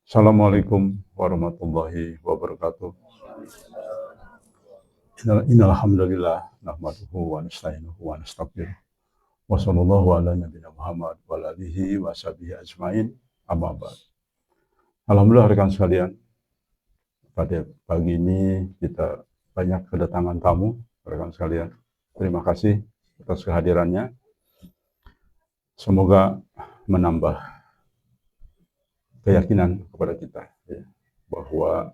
Assalamualaikum warahmatullahi wabarakatuh. Innal hamdalillah nahmaduhu wa nasta'inuhu wa nastaghfiruh. Wa sallallahu ala nabiyina Muhammad wa ala alihi wa sahbihi ajmain. Amma ba'd. Alhamdulillah rekan sekalian, pada pagi ini kita banyak kedatangan tamu rekan sekalian. Terima kasih atas kehadirannya. Semoga menambah keyakinan kepada kita ya, bahwa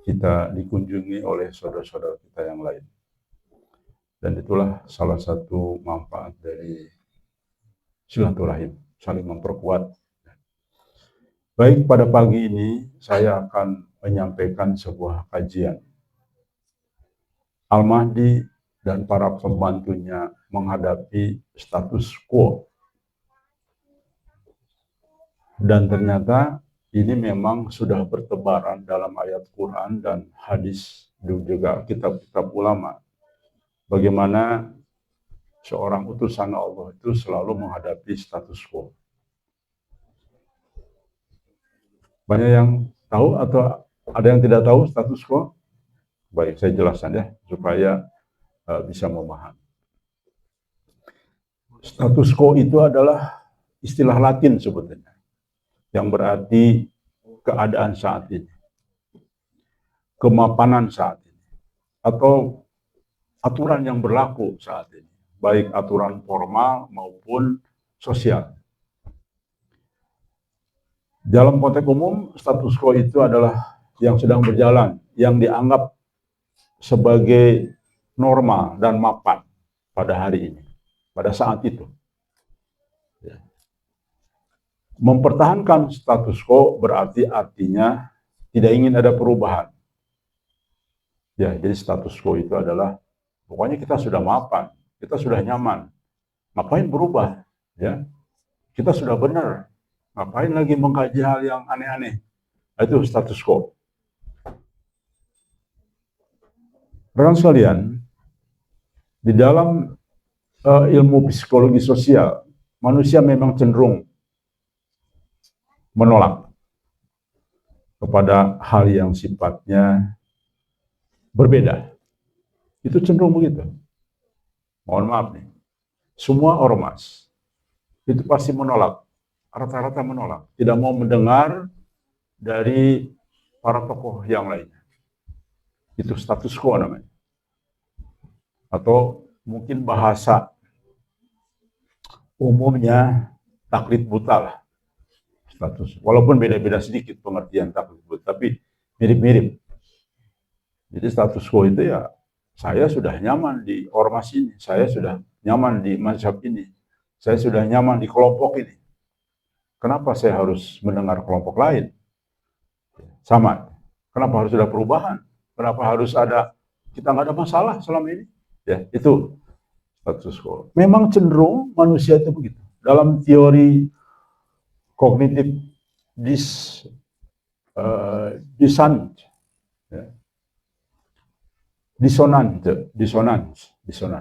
kita dikunjungi oleh saudara-saudara kita yang lain. Dan itulah salah satu manfaat dari silaturahim, saling memperkuat. Baik, pada pagi ini saya akan menyampaikan sebuah kajian. Al-Mahdi dan para pembantunya menghadapi status quo. Dan ternyata ini memang sudah bertebaran dalam ayat Quran dan hadis dan juga kitab-kitab ulama. Bagaimana seorang utusan Allah itu selalu menghadapi status quo. Banyak yang tahu atau ada yang tidak tahu status quo? Baik, saya jelaskan ya, supaya bisa memahami. Status quo itu adalah istilah Latin sebetulnya, yang berarti keadaan saat ini, kemapanan saat ini, atau aturan yang berlaku saat ini, baik aturan formal maupun sosial. Dalam konteks umum, status quo itu adalah yang sedang berjalan, yang dianggap sebagai normal dan mapan pada hari ini, pada saat itu. Mempertahankan status quo berarti artinya tidak ingin ada perubahan. Ya, jadi status quo itu adalah pokoknya kita sudah mapan, kita sudah nyaman. Ngapain berubah? Ya, kita sudah benar. Ngapain lagi mengkaji hal yang aneh-aneh? Itu status quo. Rekan sekalian, di dalam ilmu psikologi sosial, manusia memang cenderung menolak kepada hal yang sifatnya berbeda. Itu cenderung begitu. Mohon maaf nih, semua ormas itu pasti menolak, rata-rata menolak, tidak mau mendengar dari para tokoh yang lainnya. Itu status quo namanya. Atau mungkin bahasa umumnya taklid buta lah. Status. Walaupun beda-beda sedikit pengertian taklid buta, tapi mirip-mirip. Jadi status quo itu ya, saya sudah nyaman di ormas ini, saya sudah nyaman di mazhab ini, saya sudah nyaman di kelompok ini. Kenapa saya harus mendengar kelompok lain? Sama. Kenapa harus ada perubahan? Kenapa harus ada, kita nggak ada masalah selama ini? Ya, itu status quo. Memang cenderung manusia itu begitu. Dalam teori kognitif disonans,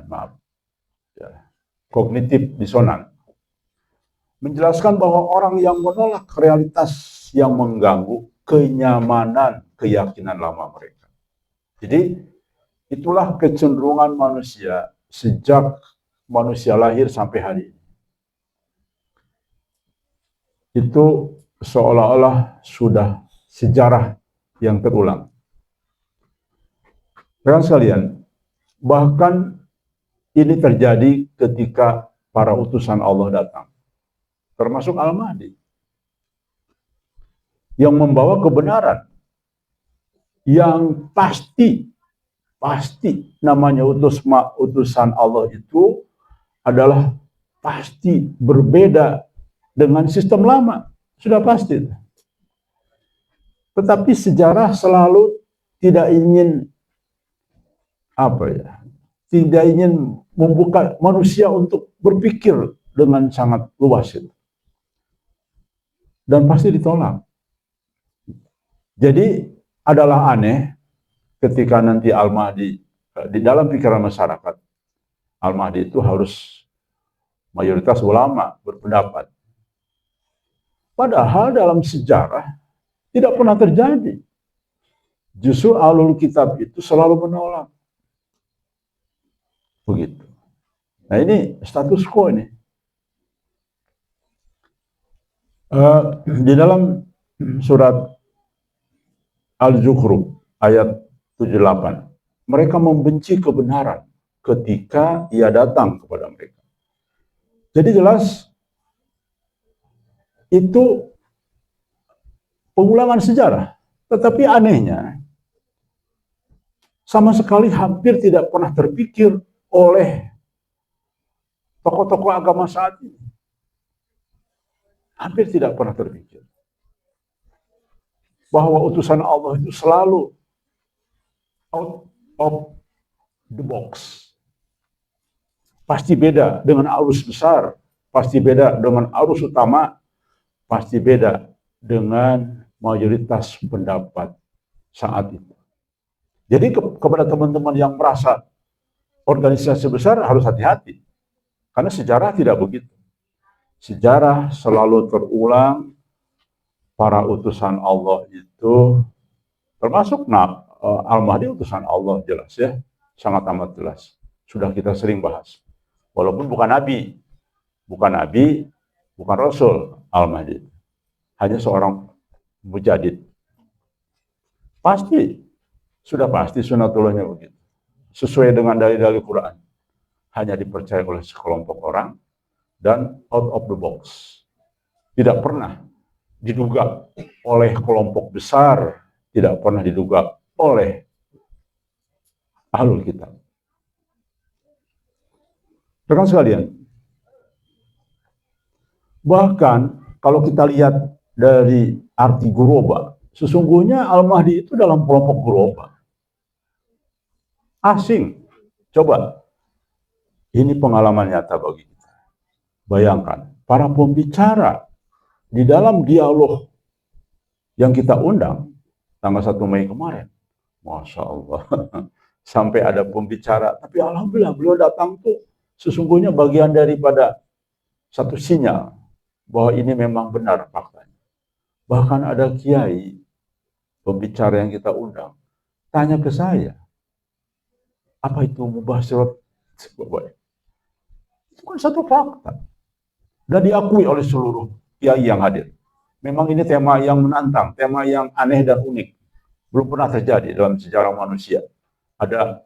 maaf. Ya. Kognitif disonan menjelaskan bahwa orang yang menolak realitas yang mengganggu kenyamanan, keyakinan lama mereka. Jadi itulah kecenderungan manusia sejak manusia lahir sampai hari ini. Itu seolah-olah sudah sejarah yang terulang. Rekan sekalian, bahkan ini terjadi ketika para utusan Allah datang, termasuk Al-Mahdi, yang membawa kebenaran, yang pasti namanya utusan Allah itu adalah pasti berbeda dengan sistem lama, sudah pasti. Tetapi sejarah selalu tidak ingin tidak ingin membuka manusia untuk berpikir dengan sangat luas itu. Dan pasti ditolak. Jadi adalah aneh ketika nanti Al-Mahdi di dalam pikiran masyarakat, Al-Mahdi itu harus mayoritas ulama berpendapat. Padahal dalam sejarah Tidak pernah terjadi. Justru ahlul kitab itu selalu menolak. Begitu. Nah ini status quo ini. Di dalam surat Al-Zukhruf ayat 78, mereka membenci kebenaran ketika ia datang kepada mereka. Jadi jelas itu pengulangan sejarah. Tetapi anehnya, sama sekali hampir tidak pernah terpikir oleh tokoh-tokoh agama saat ini. Hampir tidak pernah terpikir bahwa utusan Allah itu selalu out of the box. Pasti beda dengan arus besar, pasti beda dengan arus utama, pasti beda dengan mayoritas pendapat saat itu. Jadi kepada teman-teman yang merasa organisasi besar harus hati-hati. Karena sejarah tidak begitu. Sejarah selalu terulang, para utusan Allah itu, termasuk Al-Mahdi utusan Allah, jelas ya, sangat amat jelas. Sudah kita sering bahas. Walaupun bukan nabi, bukan rasul Al-Mahdi. Hanya seorang mujadid. Pasti, sudah pasti sunatullahnya begitu. Sesuai dengan dalil-dalil Quran. Hanya dipercaya oleh sekelompok orang dan out of the box. Tidak pernah diduga oleh kelompok besar, tidak pernah diduga oleh ahlul kitab. Rekan sekalian, bahkan kalau kita lihat dari arti guroba, sesungguhnya Al-Mahdi itu dalam kelompok guroba. Asing. Coba, ini pengalaman nyata bagi kita. Bayangkan, para pembicara di dalam dialog yang kita undang tanggal 1 Mei kemarin, Masya Allah, sampai ada pembicara, tapi alhamdulillah beliau datang tuh sesungguhnya bagian daripada satu sinyal bahwa ini memang benar faktanya. Bahkan ada kiai, pembicara yang kita undang, tanya ke saya, apa itu mubasyirat? Itu kan satu fakta. Dan diakui oleh seluruh kiai yang hadir. Memang ini tema yang menantang, tema yang aneh dan unik. Belum pernah terjadi dalam sejarah manusia. Ada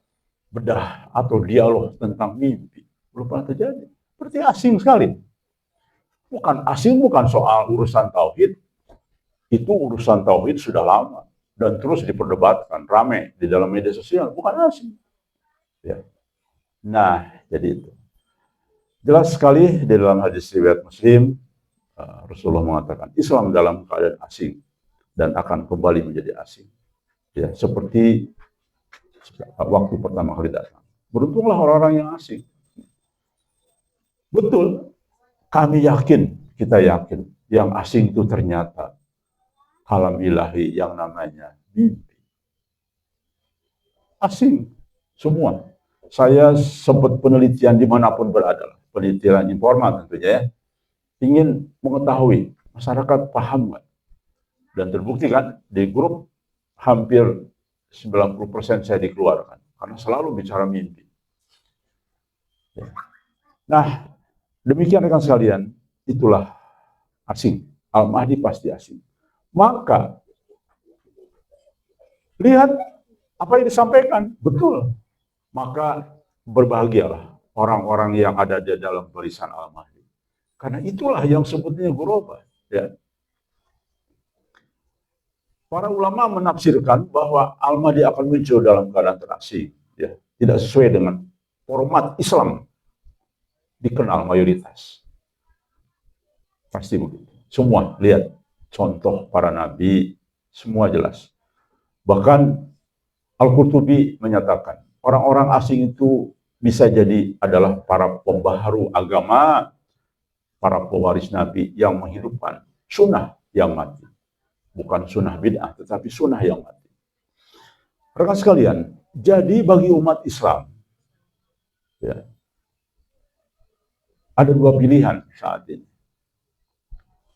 bedah atau dialog tentang mimpi. Belum pernah terjadi. Berarti asing sekali. Bukan asing, bukan soal urusan tauhid. Itu urusan tauhid sudah lama. Dan terus diperdebatkan, ramai di dalam media sosial. Bukan asing. Ya. Nah, jadi itu. Jelas sekali di dalam hadis riwayat Muslim, Rasulullah mengatakan Islam dalam keadaan asing dan akan kembali menjadi asing. Ya, seperti waktu pertama kali datang. Beruntunglah orang-orang yang asing. Betul, kami yakin, kita yakin, yang asing itu ternyata kalam ilahi yang namanya mimpi. Asing, semua. Saya sempat penelitian dimanapun berada, penelitian informal tentunya ya, ingin mengetahui masyarakat paham nggak? Dan terbukti kan di grup hampir 90% saya dikeluarkan karena selalu bicara mimpi. Nah, demikian rekan sekalian, itulah asing. Al-Mahdi pasti asing. Maka lihat apa yang disampaikan, betul. Maka berbahagialah orang-orang yang ada di dalam barisan Al-Mahdi. Karena itulah yang sebutnya guroba. Ya. Para ulama menafsirkan bahwa Al-Mahdi akan muncul dalam keadaan terasing. Ya. Tidak sesuai dengan format Islam dikenal mayoritas. Pasti begitu. Semua, lihat. Contoh para nabi, semua jelas. Bahkan Al-Qurtubi menyatakan, orang-orang asing itu bisa jadi adalah para pembaharu agama, para pewaris Nabi yang menghidupkan sunnah yang mati. Bukan sunnah bid'ah, tetapi sunnah yang mati. Rekan sekalian, jadi bagi umat Islam, ya, ada dua pilihan saat ini.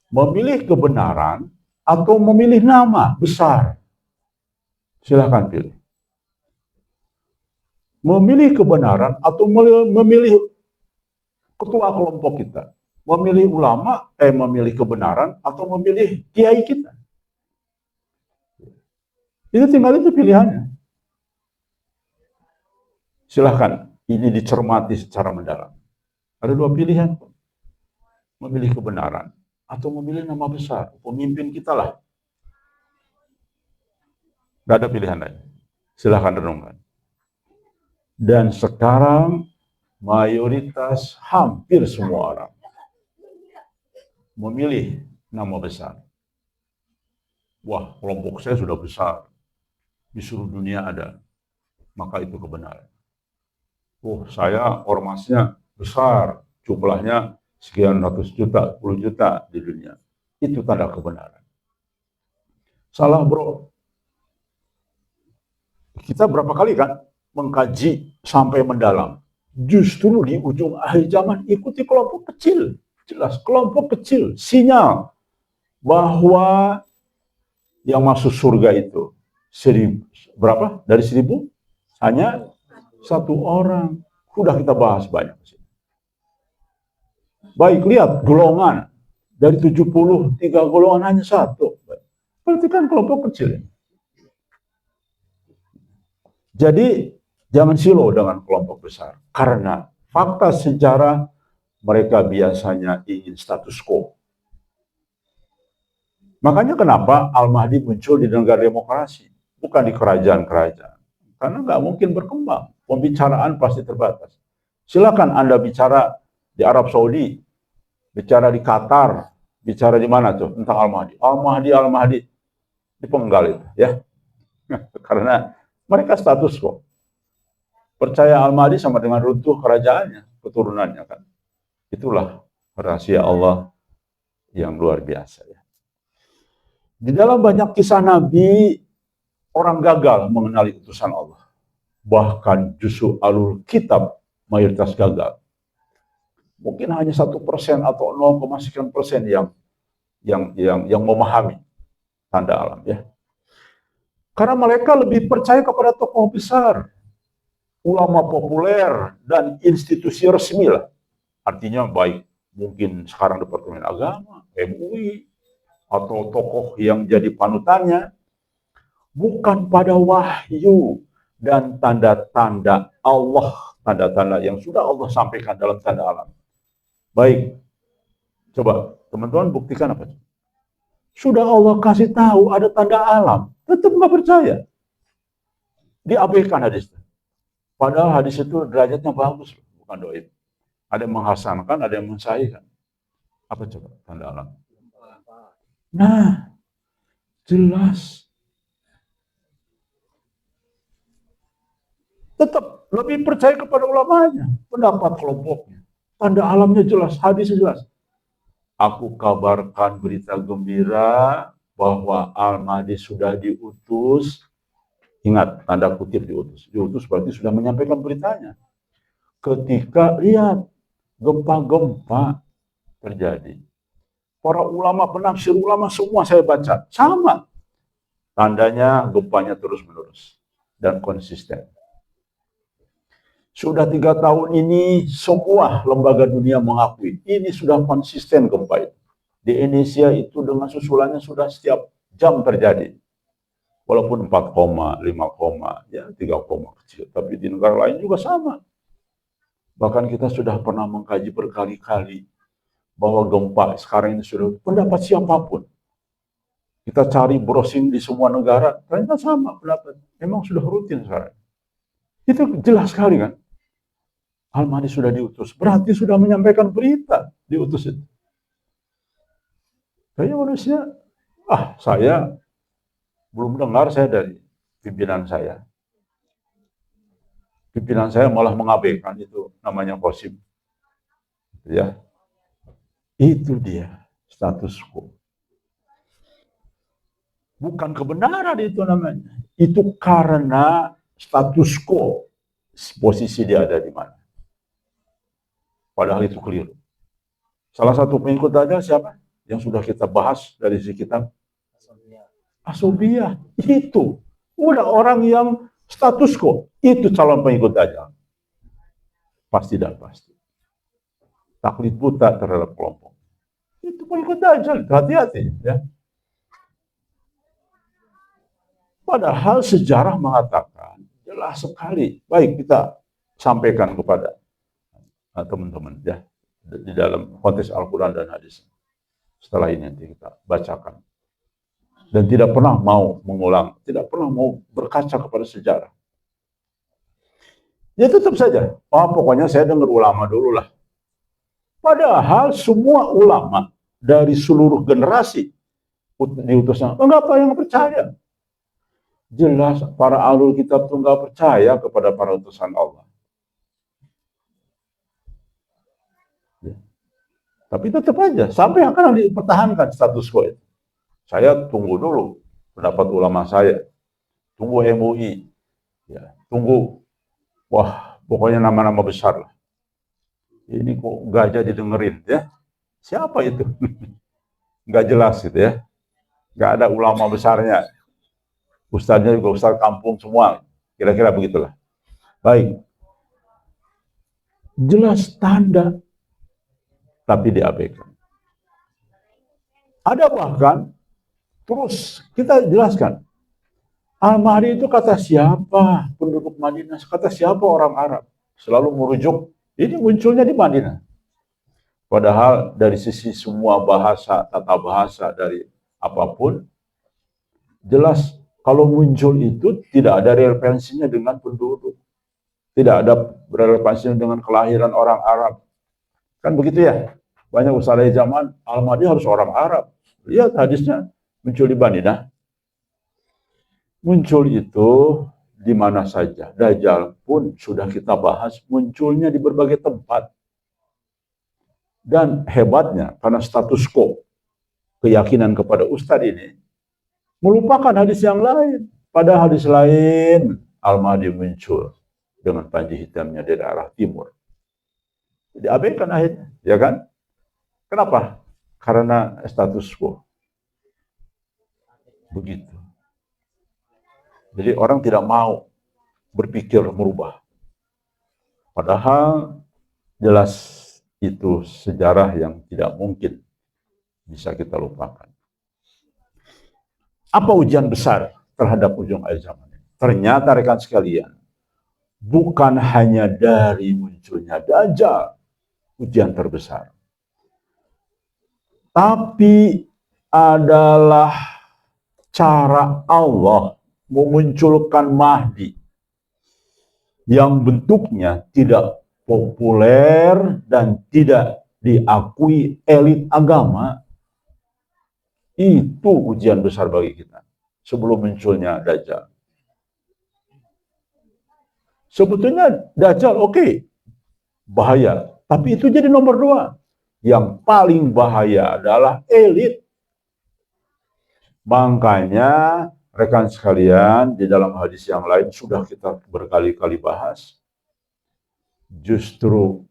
Memilih kebenaran atau memilih nama besar? Silahkan pilih. Memilih kebenaran atau memilih ketua kelompok kita? Memilih ulama, memilih kebenaran atau memilih kiai kita? Itu tinggal itu pilihannya. Silahkan, ini dicermati secara mendalam. Ada dua pilihan. Memilih kebenaran atau memilih nama besar, pemimpin kita lah. Tidak ada pilihan lain. Silahkan renungkan. Dan sekarang mayoritas hampir semua orang memilih nama besar. Wah, kelompok saya sudah besar. Di seluruh dunia ada. Maka itu kebenaran. Oh, saya ormasnya besar. Jumlahnya sekian ratus juta, 10 juta di dunia. Itu tanda kebenaran. Salah, bro. Kita berapa kali kan mengkaji sampai mendalam. Justru di ujung akhir zaman ikuti kelompok kecil. Jelas, kelompok kecil. Sinyal bahwa yang masuk surga itu 1000, berapa? Dari 1000? Hanya satu orang. Sudah kita bahas banyak. Baik, lihat golongan. Dari 73 golongan hanya satu. Berarti kan kelompok kecil. Jadi, jangan silau dengan kelompok besar. Karena fakta sejarah mereka biasanya ingin status quo. Makanya kenapa Al-Mahdi muncul di negara demokrasi, bukan di kerajaan-kerajaan. Karena nggak mungkin berkembang. Pembicaraan pasti terbatas. Silakan Anda bicara di Arab Saudi, bicara di Qatar, bicara di mana tuh tentang Al-Mahdi. Al-Mahdi dipenggal itu, ya. Karena mereka status quo. Percaya Al-Mahdi sama dengan runtuh kerajaannya, keturunannya kan. Itulah rahasia Allah yang luar biasa, ya. Di dalam banyak kisah Nabi, orang gagal mengenali utusan Allah. Bahkan justru alul kitab mayoritas gagal. Mungkin hanya 1% atau 0,sekian% yang memahami tanda alam, ya. Karena mereka lebih percaya kepada tokoh besar, ulama populer, dan institusi resmi lah. Artinya baik mungkin sekarang Departemen Agama, MUI, atau tokoh yang jadi panutannya, bukan pada wahyu dan tanda-tanda Allah, tanda-tanda yang sudah Allah sampaikan dalam tanda alam. Baik, coba teman-teman buktikan apa? Sudah Allah kasih tahu ada tanda alam, tetap nggak percaya. Diabaikan hadis. Padahal hadis itu derajatnya bagus, bukan doib. Ada yang menghasankan, ada yang mensahihkan. Apa coba tanda alam? Nah, jelas. Tetap lebih percaya kepada ulamanya, pendapat kelompoknya. Tanda alamnya jelas, hadisnya jelas. Aku kabarkan berita gembira bahwa Al-Mahdi sudah diutus. Ingat, tanda kutip diutus. Diutus berarti sudah menyampaikan beritanya. Ketika lihat gempa-gempa terjadi. Para ulama, penafsir ulama semua saya baca. Sama. Tandanya gempanya terus-menerus. Dan konsisten. Sudah 3 tahun ini semua lembaga dunia mengakui. Ini sudah konsisten gempa itu. Di Indonesia itu dengan susulannya sudah setiap jam terjadi. Walaupun 4, 5, ya 3 kecil. Tapi di negara lain juga sama. Bahkan kita sudah pernah mengkaji berkali-kali bahwa gempa sekarang ini sudah pendapat siapapun. Kita cari browsing di semua negara, ternyata sama pendapat. Memang sudah rutin sekarang. Itu jelas sekali kan. Al-Mahdi sudah diutus. Berarti sudah menyampaikan berita diutus itu. Kayaknya manusia, saya belum dengar saya dari pimpinan saya. Pimpinan saya malah mengabaikan itu namanya Qasim. Ya. Itu dia status quo. Bukan kebenaran itu namanya. Itu karena status quo. Posisi dia ada di mana. Padahal itu keliru. Salah satu pengikut aja siapa? Yang sudah kita bahas dari si kitab Asobiyah. Itu. Udah orang yang status quo. Itu calon pengikut Dajjal. Pasti dan pasti. Taklid buta terhadap kelompok. Itu pengikut Dajjal. Hati-hati. Ya. Padahal sejarah mengatakan jelas sekali. Baik, kita sampaikan kepada teman-teman ya di dalam konteks Al-Quran dan hadis. Setelah ini nanti kita bacakan. Dan tidak pernah mau mengulang, tidak pernah mau berkaca kepada sejarah. Ya tetap saja, pokoknya saya dengar ulama dulu lah. Padahal semua ulama dari seluruh generasi diutusnya, enggak apa yang percaya. Jelas para ahlul kitab itu enggak percaya kepada para utusan Allah. Tapi tetap aja, sampai akan dipertahankan status quo itu. Saya tunggu dulu pendapat ulama saya, tunggu MUI, ya, tunggu, wah pokoknya nama-nama besar lah. Ini kok gajah didengerin ya? Siapa itu? Nggak jelas gitu ya. Nggak ada ulama besarnya. Ustadznya juga ustadz kampung semua. Kira-kira begitulah. Baik. Jelas tanda, tapi diabaikan. Ada bahkan, terus kita jelaskan, Al-Mahdi itu kata siapa penduduk Madinah, kata siapa orang Arab. Selalu merujuk, ini munculnya di Madinah. Padahal dari sisi semua bahasa, tata bahasa, dari apapun, jelas kalau muncul itu tidak ada relevansinya dengan penduduk. Tidak ada relevansinya dengan kelahiran orang Arab. Kan begitu ya? Banyak ustadz zaman, Al-Mahdi harus orang Arab. Lihat hadisnya, muncul di Madinah. Muncul itu di mana saja. Dajjal pun sudah kita bahas, munculnya di berbagai tempat. Dan hebatnya, karena status quo, keyakinan kepada ustadz ini, melupakan hadis yang lain. Pada hadis lain, Al-Mahdi muncul dengan panji hitamnya dari arah timur. Diabaikan akhirnya, ya kan? Kenapa? Karena status quo. Begitu. Jadi orang tidak mau berpikir merubah. Padahal jelas itu sejarah yang tidak mungkin bisa kita lupakan. Apa ujian besar terhadap ujung akhir zaman ini? Ternyata rekan sekalian, bukan hanya dari munculnya Dajjal ujian terbesar, tapi adalah cara Allah memunculkan Mahdi yang bentuknya tidak populer dan tidak diakui elit agama. Itu ujian besar bagi kita sebelum munculnya Dajjal. Sebetulnya Dajjal oke, bahaya, tapi itu jadi nomor 2. Yang paling bahaya adalah elit. Makanya rekan sekalian, di dalam hadis yang lain sudah kita berkali-kali bahas, justru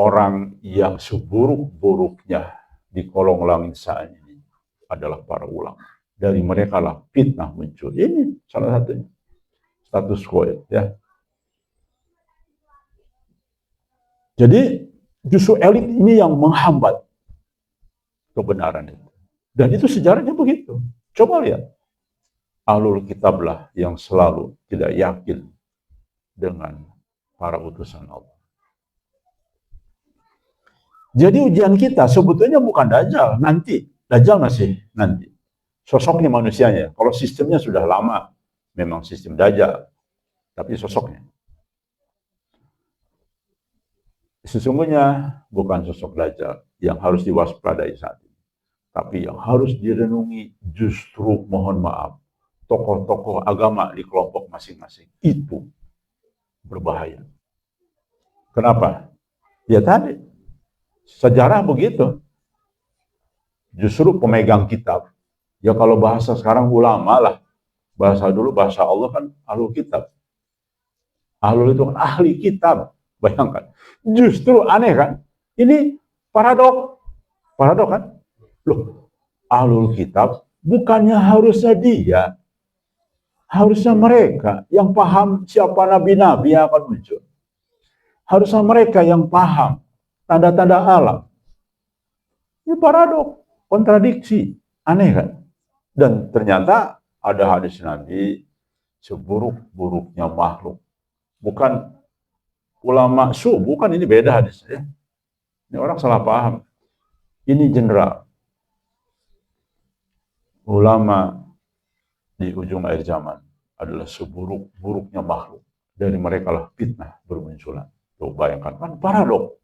orang yang seburuk-buruknya di kolong langit saat ini adalah para ulama. Dari mereka lah fitnah muncul. Ini salah satunya. Status quo ya. Jadi justru elit ini yang menghambat kebenaran itu. Dan itu sejarahnya begitu. Coba lihat. Ahlul kitab lah yang selalu tidak yakin dengan para utusan Allah. Jadi ujian kita sebetulnya bukan Dajjal, nanti. Dajjal masih nanti. Sosoknya manusianya. Kalau sistemnya sudah lama, memang sistem Dajjal. Tapi sosoknya. Sesungguhnya bukan sosok Dajjal yang harus diwaspadai saat ini. Tapi yang harus direnungi justru, mohon maaf, tokoh-tokoh agama di kelompok masing-masing. Itu berbahaya. Kenapa? Ya tadi. Sejarah begitu. Justru pemegang kitab. Ya kalau bahasa sekarang ulama lah. Bahasa dulu, bahasa Allah kan ahlul kitab. Ahlul itu kan ahli kitab. Bayangkan. Justru aneh kan. Ini paradok. Paradok kan. Loh, ahlul kitab Bukannya harusnya dia, harusnya mereka yang paham siapa nabi-nabi yang akan muncul. Harusnya mereka yang paham tanda-tanda alam. Ini paradok, kontradiksi, aneh kan? Dan ternyata ada hadis Nabi, seburuk-buruknya makhluk. Bukan ulama bukan, ini beda hadisnya. Ini orang salah paham. Ini general. Ulama di ujung akhir zaman adalah seburuk-buruknya makhluk. Dari mereka lah fitnah bermunculan. Tuh bayangkan, kan paradok.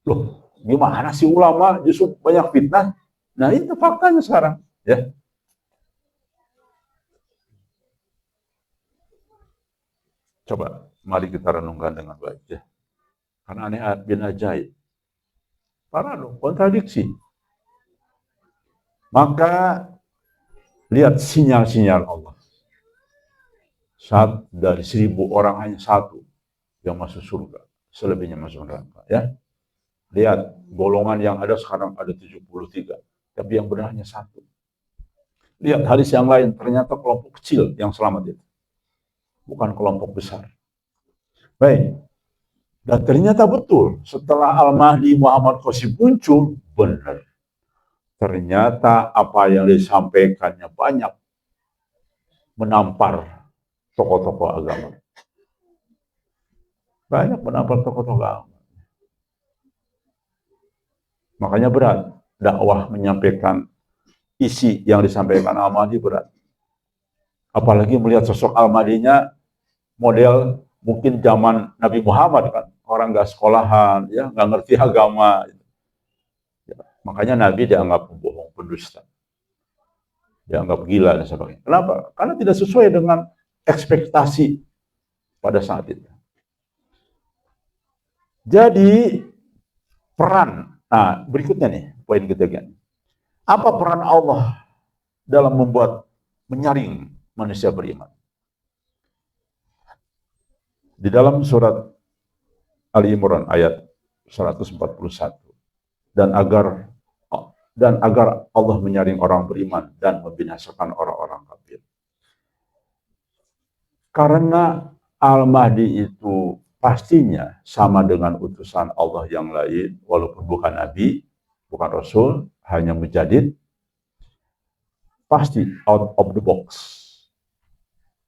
Loh, gimana sih ulama justru banyak fitnah? Nah itu faktanya sekarang. Ya. Coba, mari kita renungkan dengan baik. Ya. Karena aneh bin ajaib. Paradok, kontradiksi. Maka lihat sinyal-sinyal Allah. Dari 1000 orang hanya satu yang masuk surga. Selebihnya masuk neraka. Ya. Lihat, golongan yang ada sekarang ada 73. Tapi yang benar hanya satu. Lihat hadis yang lain, ternyata kelompok kecil yang selamat itu. Bukan kelompok besar. Baik. Dan ternyata betul, setelah Al-Mahdi Muhammad Qasim muncul, benar. Ternyata apa yang disampaikannya banyak menampar tokoh-tokoh agama. Banyak menampar tokoh-tokoh agama. Makanya berat dakwah menyampaikan isi yang disampaikan Al-Mahdi berat. Apalagi melihat sosok Al-Mahdinya model mungkin zaman Nabi Muhammad kan. Orang nggak sekolahan, ya nggak ngerti agama. Ya, makanya Nabi dianggap pembohong, pendusta. Dianggap gila dan sebagainya. Kenapa? Karena tidak sesuai dengan ekspektasi pada saat itu. Jadi peran, nah berikutnya nih, poin ketiga. Apa peran Allah dalam menyaring manusia beriman? Di dalam surat Ali Imran ayat 141. Dan agar Allah menyaring orang beriman dan membinasakan orang-orang kafir. Karena Al-Mahdi itu pastinya sama dengan utusan Allah yang lain, walaupun bukan Nabi, bukan Rasul, hanya mujadid, pasti out of the box.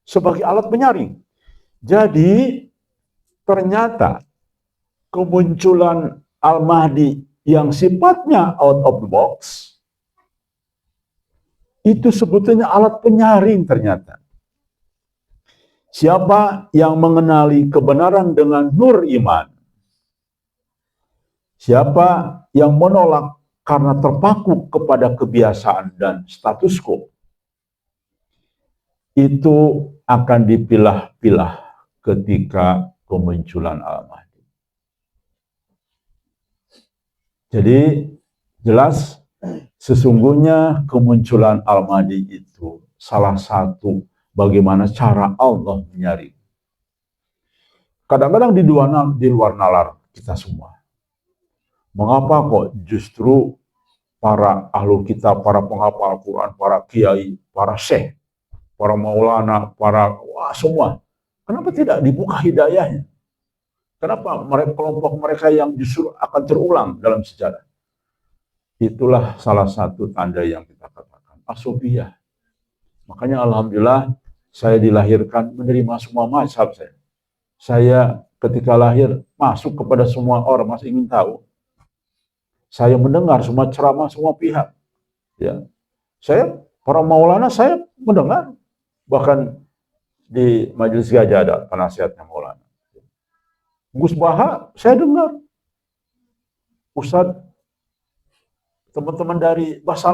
Sebagai alat penyaring. Jadi, ternyata kemunculan Al-Mahdi yang sifatnya out of the box, itu sebetulnya alat penyaring ternyata. Siapa yang mengenali kebenaran dengan nur iman, siapa yang menolak karena terpaku kepada kebiasaan dan status quo, itu akan dipilah-pilah ketika kemunculan Al-Mahdi. Jadi jelas sesungguhnya kemunculan Al-Mahdi itu salah satu bagaimana cara Allah menyaring. Kadang-kadang di luar nalar kita semua. Mengapa kok justru para ahlu kitab, para penghafal Al-Quran, para kiai, para syekh, para maulana, semua. Kenapa tidak dibuka hidayahnya? Kenapa kelompok mereka yang justru akan terulang dalam sejarah? Itulah salah satu tanda yang kita katakan asofiyah. Makanya alhamdulillah saya dilahirkan menerima semua mazhab saya. Saya ketika lahir masuk kepada semua orang, masih ingin tahu. Saya mendengar semua ceramah semua pihak. Ya. Saya para maulana saya mendengar, bahkan di Majelis Gajah ada penasihatnya maulana. Gus Baha saya dengar. Ustadz, teman-teman dari Basal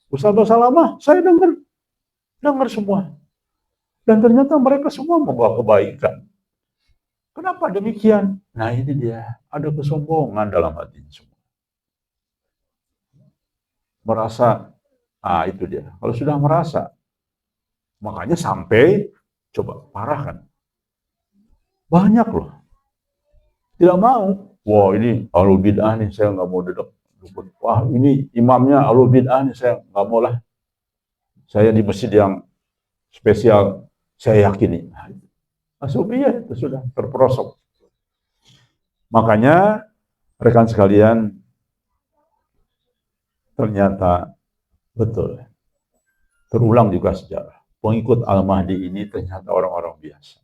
Ustadz Basalamah saya dengar semua. Dan ternyata mereka semua membawa kebaikan. Kenapa demikian? Nah ini dia, ada kesombongan dalam hatinya semua. Merasa, itu dia. Kalau sudah merasa, makanya sampai, coba parah kan. Banyak loh. Tidak mau. Wah ini ahlul bid'ah nih, saya nggak mau duduk. Wah ini imamnya ahlul bid'ah nih, saya nggak mau lah. saya di masjid yang spesial, saya yakini. Asubiyah itu sudah terperosok. Makanya, rekan sekalian, ternyata betul. Terulang juga sejarah. Pengikut Al-Mahdi ini ternyata orang-orang biasa.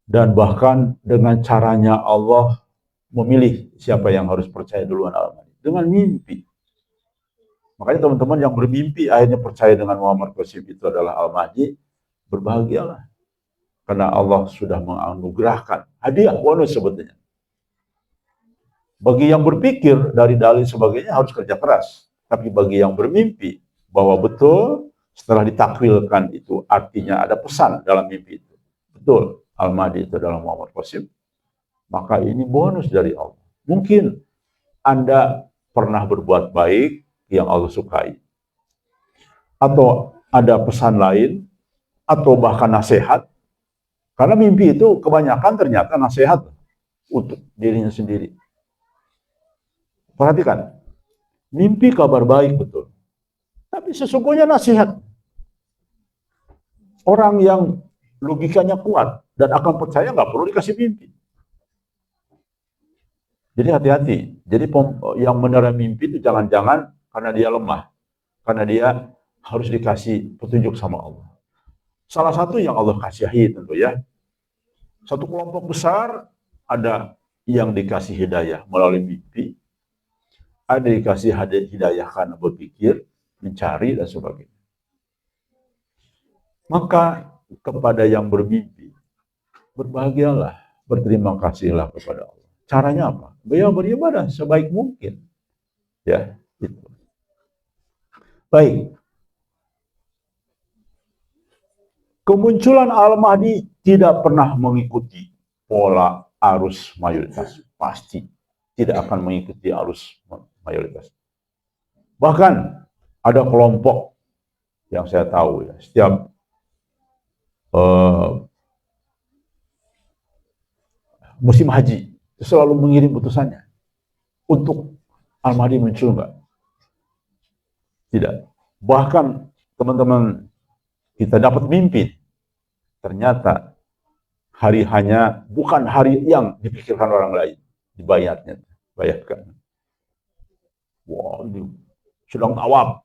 Dan bahkan dengan caranya Allah memilih siapa yang harus percaya duluan Al-Mahdi. Dengan mimpi. Makanya teman-teman yang bermimpi akhirnya percaya dengan Muhammad Qasim itu adalah Al-Mahdi, berbahagialah. Karena Allah sudah menganugerahkan hadiah bonus sebetulnya. Bagi yang berpikir dari dalil sebagainya harus kerja keras. Tapi bagi yang bermimpi bahwa betul setelah ditakwilkan itu artinya ada pesan dalam mimpi itu. Betul, Al-Mahdi itu adalah Muhammad Qasim. Maka ini bonus dari Allah. Mungkin Anda pernah berbuat baik yang Allah sukai. Atau ada pesan lain, atau bahkan nasihat. Karena mimpi itu kebanyakan ternyata nasihat untuk dirinya sendiri. Perhatikan, mimpi kabar baik betul. Tapi sesungguhnya nasihat. Orang yang logikanya kuat dan akan percaya nggak perlu dikasih mimpi. Jadi hati-hati. Jadi yang menerima mimpi itu jangan-jangan karena dia lemah. Karena dia harus dikasih petunjuk sama Allah. Salah satu yang Allah kasihi tentu ya. Satu kelompok besar ada yang dikasih hidayah melalui mimpi. Ada dikasih hidayah karena berpikir, mencari, dan sebagainya. Maka kepada yang bermimpi, berbahagialah, berterima kasihlah kepada Allah. Caranya apa? Beribadah sebaik mungkin. Ya, itu. Baik. Kemunculan Al-Mahdi tidak pernah mengikuti pola arus mayoritas. Pasti tidak akan mengikuti arus mayoritas. Bahkan ada kelompok yang saya tahu ya, setiap musim haji selalu mengirim utusannya untuk Al-Mahdi muncul enggak? Tidak. Bahkan teman-teman kita dapat mimpi, ternyata hari hanya bukan hari yang dipikirkan orang lain, dibayatkan. Wah, ini sedang tawaf.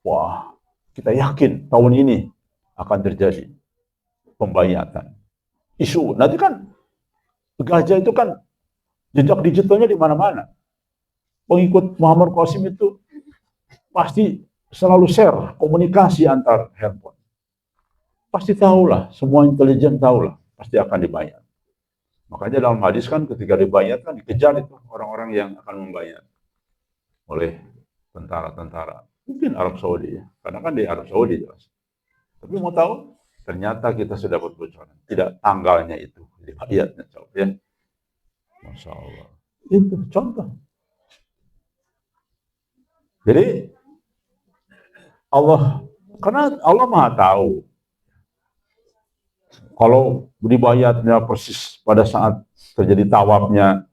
Wah, kita yakin tahun ini akan terjadi pembayatan. Isu, nanti kan gajah itu kan jejak digitalnya di mana-mana. Pengikut Muhammad Qasim itu pasti selalu share komunikasi antar handphone. Pasti tahulah, semua intelijen tahulah, pasti akan dibayar. Makanya dalam hadis kan ketika dibayar kan dikejar itu orang-orang yang akan membayar oleh tentara-tentara. Mungkin Arab Saudi ya, karena kan di Arab Saudi jelas. Tapi mau tahu, ternyata kita sudah dapat bocoran. Tidak tanggalnya itu, di ayatnya ya. Masya Allah. Itu contoh. Jadi Allah, karena Allah Maha tahu. Kalau dibayatnya persis pada saat terjadi tawafnya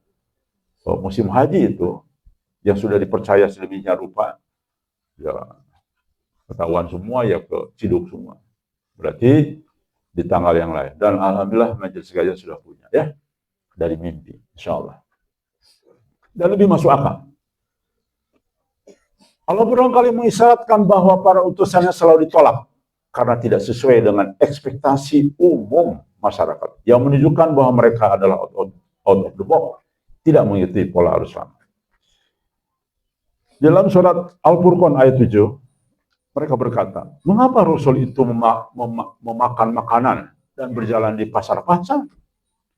musim haji itu, yang sudah dipercaya sedemikian rupa, ya ketahuan semua ya keciduk semua. Berarti di tanggal yang lain. Dan alhamdulillah majelis sekalian sudah punya ya dari mimpi, insya Allah. Dan lebih masuk akal. Allah barangkali mengisyaratkan bahwa para utusannya selalu ditolak karena tidak sesuai dengan ekspektasi umum masyarakat yang menunjukkan bahwa mereka adalah out of the box, tidak mengikuti pola arus lama. Dalam surat Al-Furqan ayat 7, mereka berkata, mengapa Rasul itu memakan makanan dan berjalan di pasar-pasar?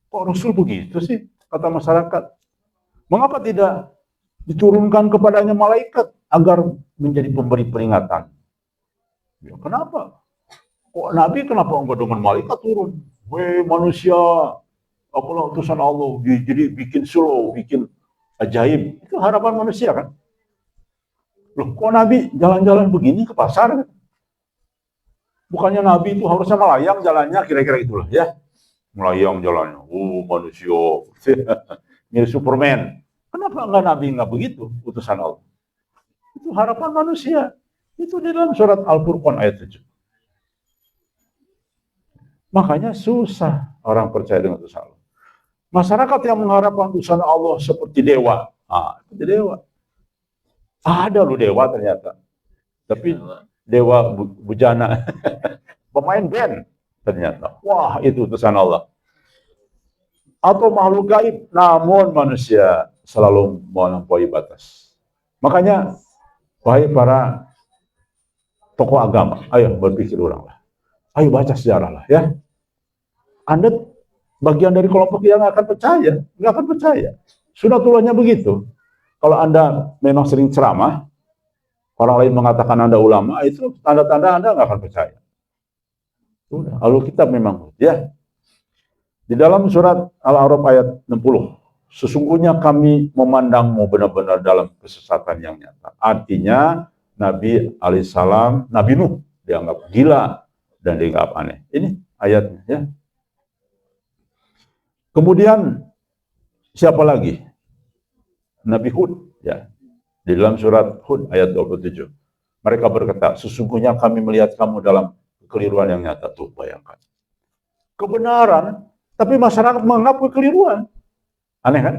Kok Rasul begitu sih, kata masyarakat. Mengapa tidak diturunkan kepadanya malaikat agar menjadi pemberi peringatan? Ya, kenapa? Kok Nabi kenapa enggak dengan malaikat turun? Weh manusia, akulah utusan Allah, jadi bikin slow, bikin ajaib. Itu harapan manusia kan? Loh, kok Nabi jalan-jalan begini ke pasar? Bukannya Nabi itu harusnya melayang jalannya, kira-kira itulah ya. Melayang jalannya, manusia, mirip Superman. Kenapa enggak Nabi enggak begitu, utusan Allah? Itu harapan manusia. Itu di dalam surat Al-Furqan ayat 7. Makanya susah orang percaya dengan utusan Allah. Masyarakat yang mengharapkan utusan Allah seperti dewa. Seperti dewa. Ada loh dewa ternyata. Tapi dewa bujana. Pemain band ternyata. Wah, itu utusan Allah. Atau makhluk gaib, namun manusia selalu melampaui batas. Makanya, wahai para tokoh agama, ayo berpikir ulang lah. Ayo baca sejarah lah ya. Anda bagian dari kelompok yang nggak akan percaya. Sunatullahnya begitu. Kalau Anda memang sering ceramah, orang lain mengatakan Anda ulama, itu tanda-tanda Anda nggak akan percaya. Sudah, lalu kita memang ya. Di dalam surat Al-A'raf ayat 60, sesungguhnya kami memandangmu benar-benar dalam kesesatan yang nyata. Artinya Nabi alaihissalam, Nabi Nuh dianggap gila dan dianggap aneh. Ini ayatnya ya. Kemudian siapa lagi? Nabi Hud ya. Di dalam surat Hud ayat 27. Mereka berkata, sesungguhnya kami melihat kamu dalam kekeliruan yang nyata. Tuh bayangkan. Kebenaran, tapi masyarakat menganggap kekeliruan. Aneh kan?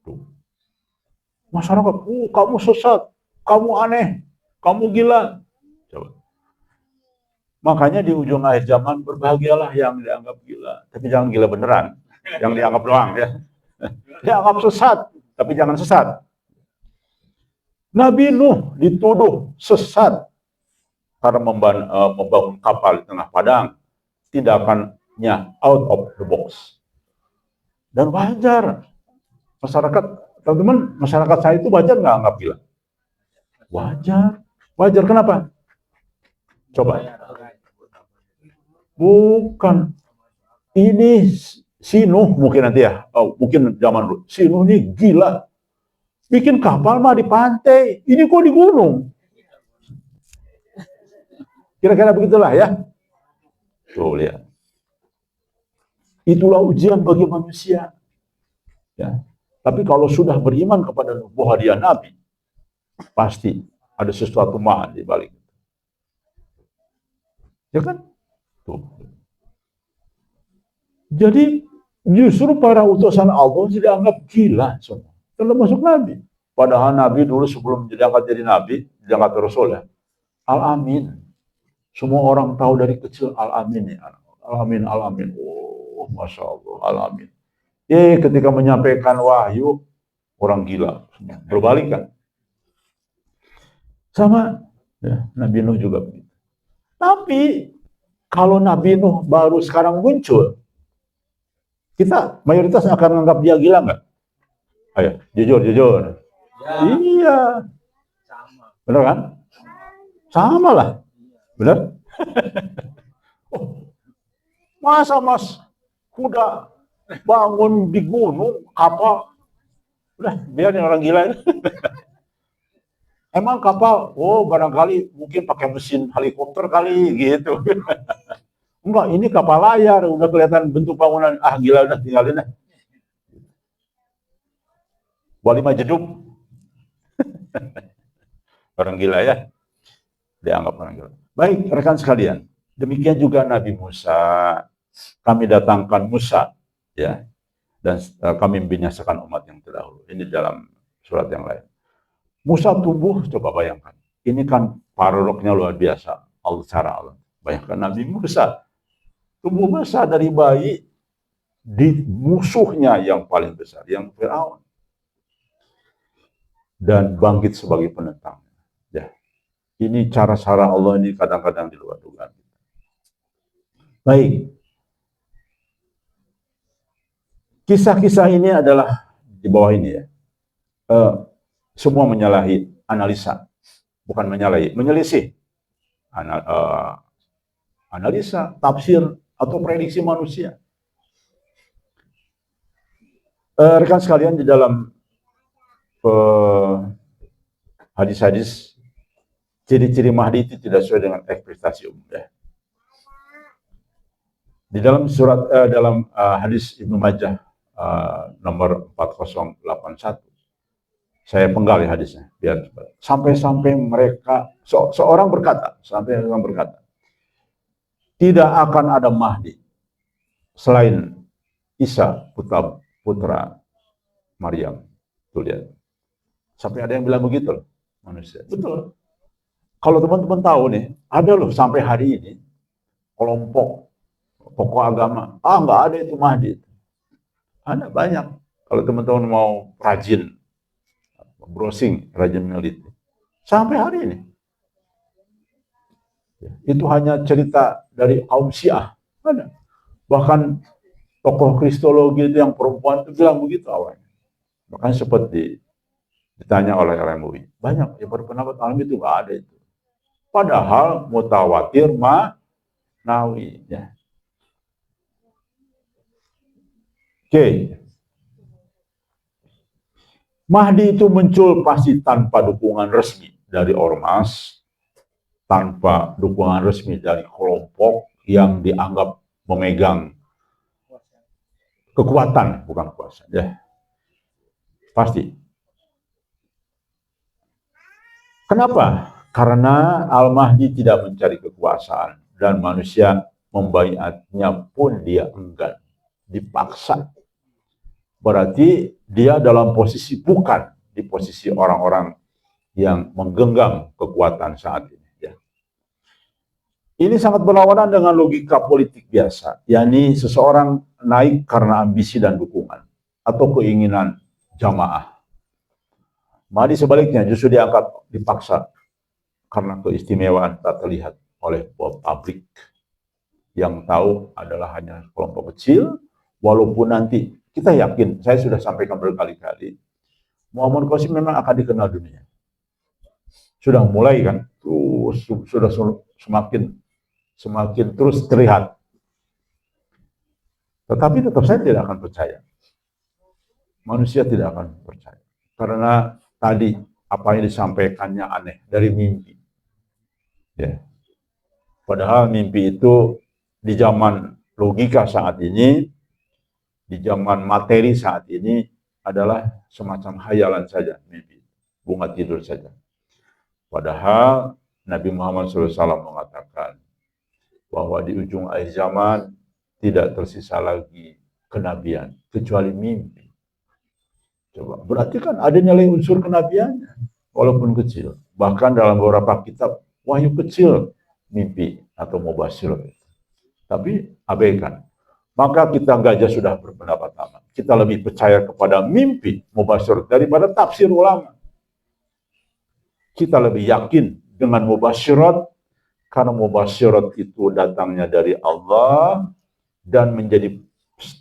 Tuh. Masyarakat, kamu sesat, kamu aneh, kamu gila. Coba. Makanya di ujung akhir zaman berbahagialah yang dianggap gila, tapi jangan gila beneran. Yang dianggap doang ya. Dianggap sesat, tapi jangan sesat. Nabi Nuh dituduh sesat karena membangun kapal di tengah padang. Tindakannya out of the box. Dan wajar. Masyarakat, teman-teman, masyarakat saya itu wajar nggak anggap gila? Wajar. Wajar kenapa? Coba. Bukan. Ini si Nuh mungkin nanti ya. Mungkin zaman dulu. Si Nuh ini gila. Bikin kapal mah di pantai. Ini kok di gunung? Kira-kira begitulah ya. Tuh lihat. Itulah ujian bagi manusia. Ya. Tapi kalau sudah beriman kepada bahwa dia Nabi, pasti ada sesuatu ma'an di balik. Ya kan? Tuh. Jadi justru para utusan Allah dianggap gila semua. Termasuk Nabi. Padahal Nabi dulu sebelum diangkat jadi Nabi, diangkat Rasul ya. Al-Amin. Semua orang tahu dari kecil Al-Amin ya. Al-Amin, Al-Amin. Oh, Masya Allah, Al-Amin. Ketika menyampaikan wahyu, orang gila. Berbalik kan. Sama ya, Nabi Nuh juga begitu. Tapi kalau Nabi Nuh baru sekarang muncul, kita mayoritas akan menganggap dia gila nggak? Ayo, jujur. Ya. Iya. Sama. Benar kan? Sama lah. Benar? Masa mas kuda bangun di gunung, kapal? Udah, biarin orang gila itu. Emang kapal, barangkali mungkin pakai mesin helikopter kali gitu. Enggak, ini kapal layar, udah kelihatan bentuk bangunan. Gila, udah tinggalin deh. Wali Majeduk. Orang gila ya. Dianggap orang gila. Baik, rekan sekalian. Demikian juga Nabi Musa. Kami datangkan Musa. Ya. Dan kami membinasakan umat yang terdahulu. Ini dalam surat yang lain. Musa tumbuh, coba bayangkan. Ini kan parodoknya luar biasa. Allah. Bayangkan Nabi Musa. Tumbuh besar dari bayi di musuhnya yang paling besar. Yang Firaun. Dan bangkit sebagai penentang. Ya. Ini cara-cara Allah ini kadang-kadang di luar dugaan. Baik. Kisah-kisah ini adalah di bawah ini ya. Semua menyalahi analisa. Bukan menyalahi, menyelisih. Analisa, tafsir, atau prediksi manusia. Rekan sekalian, di dalam hadis-hadis, ciri-ciri Mahdi itu tidak sesuai dengan ekspektasi umum. Ya. Di dalam hadis Ibnu Majah nomor 4081, Saya penggal ya hadisnya, biar sampai-sampai mereka seorang berkata, tidak akan ada Mahdi selain Isa putra Maryam. Tuh lihat. Sampai ada yang bilang begitu loh, manusia. Betul. Kalau teman-teman tahu nih, ada loh sampai hari ini kelompok tokoh agama, nggak ada itu Mahdi. Ada banyak. Kalau teman-teman mau rajin browsing, rajin meneliti. Sampai hari ini. Itu hanya cerita dari kaum Syiah. Ada. Bahkan tokoh kristologi itu yang perempuan itu bilang begitu awalnya. Bahkan seperti ditanya oleh MUI. Banyak yang berpendapat alam itu nggak ada itu. Padahal mutawatir ma'nawi. Ya. Oke. Mahdi itu muncul pasti tanpa dukungan resmi dari ormas, tanpa dukungan resmi dari kelompok yang dianggap memegang kekuatan, bukan kuasa. Ya. Pasti. Kenapa? Karena Al-Mahdi tidak mencari kekuasaan dan manusia membaiatnya pun dia enggan, dipaksa. Berarti dia dalam posisi bukan di posisi orang-orang yang menggenggam kekuatan saat ini. Ya. Ini sangat berlawanan dengan logika politik biasa, yakni seseorang naik karena ambisi dan dukungan atau keinginan jamaah. Mahdi sebaliknya justru diangkat dipaksa karena keistimewaan tak terlihat oleh publik. Yang tahu adalah hanya kelompok kecil, walaupun nanti kita yakin, saya sudah sampaikan berkali-kali, Muhammad Qasim memang akan dikenal dunia. Sudah mulai kan, terus sudah semakin terus terlihat. Tetapi tetap saya tidak akan percaya. Manusia tidak akan percaya. Karena tadi apa yang disampaikannya aneh dari mimpi. Ya. Padahal mimpi itu di zaman logika saat ini, di zaman materi saat ini adalah semacam hayalan saja mimpi, bunga tidur saja. Padahal Nabi Muhammad SAW mengatakan bahwa di ujung akhir zaman tidak tersisa lagi kenabian kecuali mimpi. Coba, berarti kan ada nilai unsur kenabiannya, walaupun kecil. Bahkan dalam beberapa kitab wahyu kecil mimpi atau mubasyir. Tapi abaikan. Maka kita gajah sudah berpendapat sama. Kita lebih percaya kepada mimpi mubasyir daripada tafsir ulama. Kita lebih yakin dengan mubasyirat karena mubasyirat itu datangnya dari Allah dan menjadi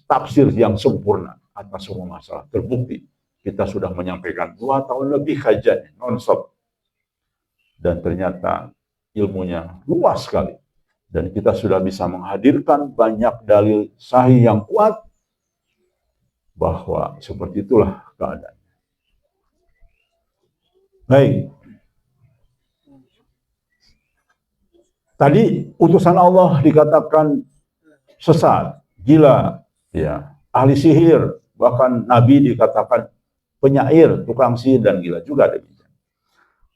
tafsir yang sempurna atas semua masalah. Terbukti kita sudah menyampaikan 2 tahun lebih kajian non-stop. Dan ternyata ilmunya luas sekali. Dan kita sudah bisa menghadirkan banyak dalil sahih yang kuat bahwa seperti itulah keadaan. Baik. Tadi utusan Allah dikatakan sesat, gila, ya, ahli sihir, bahkan Nabi dikatakan penyair, tukang sihir dan gila juga demikian.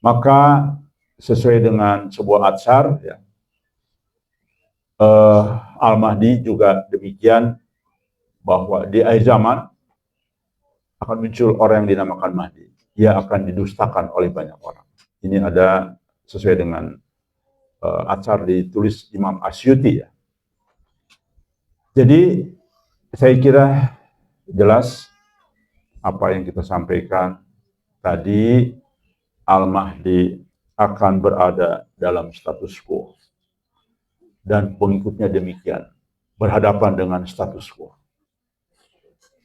Maka sesuai dengan sebuah atsar, ya, Al-Mahdi juga demikian, bahwa di akhir zaman akan muncul orang yang dinamakan Mahdi. Ia akan didustakan oleh banyak orang. Ini ada sesuai dengan atsar ditulis Imam Asyuti, ya. Jadi saya kira jelas apa yang kita sampaikan tadi, Al-Mahdi akan berada dalam status quo. Dan pengikutnya demikian, berhadapan dengan status quo.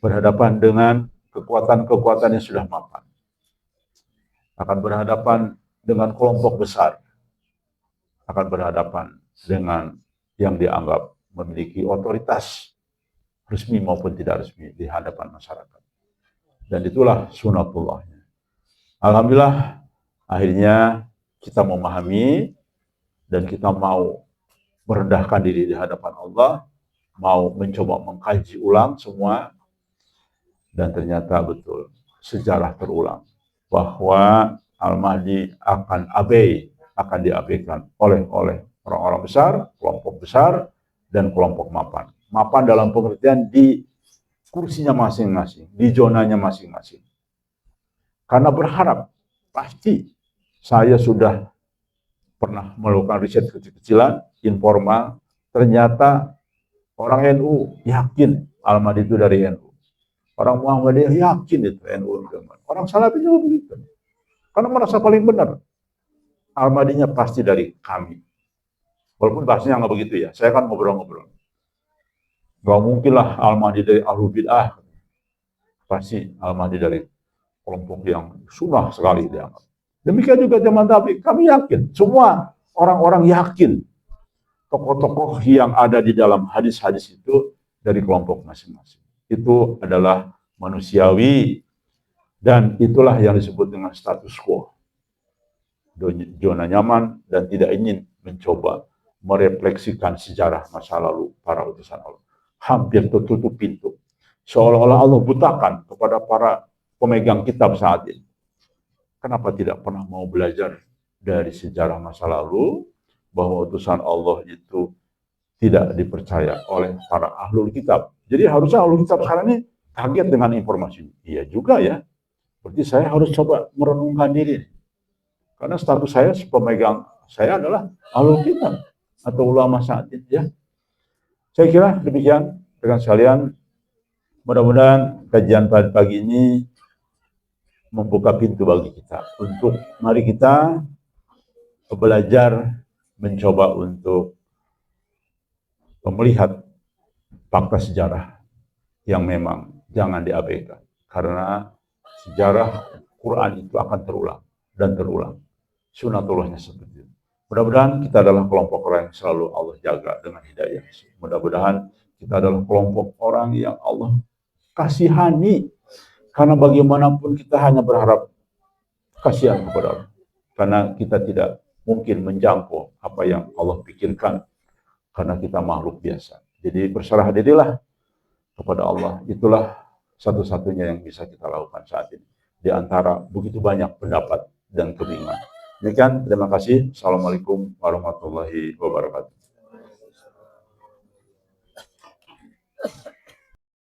Berhadapan dengan kekuatan-kekuatan yang sudah mapan. Akan berhadapan dengan kelompok besar. Akan berhadapan dengan yang dianggap memiliki otoritas resmi maupun tidak resmi di hadapan masyarakat. Dan itulah sunatullahnya. Alhamdulillah, akhirnya kita memahami dan kita mau merendahkan diri di hadapan Allah, mau mencoba mengkaji ulang semua, dan ternyata betul, sejarah terulang. bahwa Al-Mahdi akan diabaikan oleh orang-orang besar, kelompok besar, dan kelompok mapan. Mapan dalam pengertian di kursinya masing-masing, di zonanya masing-masing. Karena berharap, pasti saya sudah pernah melakukan riset kecil-kecilan, informal, ternyata orang NU yakin Al-Mahdi itu dari NU. Orang Muhammadiyah yakin itu NU. Orang Salafi juga begitu. Karena merasa paling benar. Al-Mahdinya pasti dari kami. Walaupun bahasanya nggak begitu ya. Saya kan ngobrol-ngobrol. Nggak mungkin lah Al-Mahdi dari Ahlul Bid'ah. Pasti Al-Mahdi dari kelompok yang sunnah sekali dianggap. Demikian juga zaman Tabi. Kami yakin. Semua orang-orang yakin. Tokoh-tokoh yang ada di dalam hadis-hadis itu dari kelompok masing-masing. Itu adalah manusiawi dan itulah yang disebut dengan status quo. Zona nyaman dan tidak ingin mencoba merefleksikan sejarah masa lalu para utusan Allah. Hampir tertutup pintu. Seolah-olah Allah butakan kepada para pemegang kitab saat ini. Kenapa tidak pernah mau belajar dari sejarah masa lalu bahwa utusan Allah itu tidak dipercaya oleh para ahlul kitab. Jadi harusnya ahlul kitab sekarang ini kaget dengan informasi. Iya juga ya. Berarti saya harus coba merenungkan diri. Karena status saya pemegang saya adalah ahlul kitab atau ulama saat ini ya. Saya kira demikian rekan sekalian. Mudah-mudahan kajian pagi ini membuka pintu bagi kita untuk mari kita belajar mencoba untuk melihat fakta sejarah yang memang jangan diabaikan. Karena sejarah Quran itu akan terulang dan terulang. Sunatullahnya seperti itu. Mudah-mudahan kita adalah kelompok orang yang selalu Allah jaga dengan hidayah. Mudah-mudahan kita adalah kelompok orang yang Allah kasihani. Karena bagaimanapun kita hanya berharap kasihan kepada Allah. Karena kita tidak mungkin menjangkau apa yang Allah pikirkan. Karena kita makhluk biasa. Jadi berserah dirilah kepada Allah. Itulah satu-satunya yang bisa kita lakukan saat ini. Di antara begitu banyak pendapat dan kebingungan. Demikian, terima kasih. Assalamualaikum warahmatullahi wabarakatuh.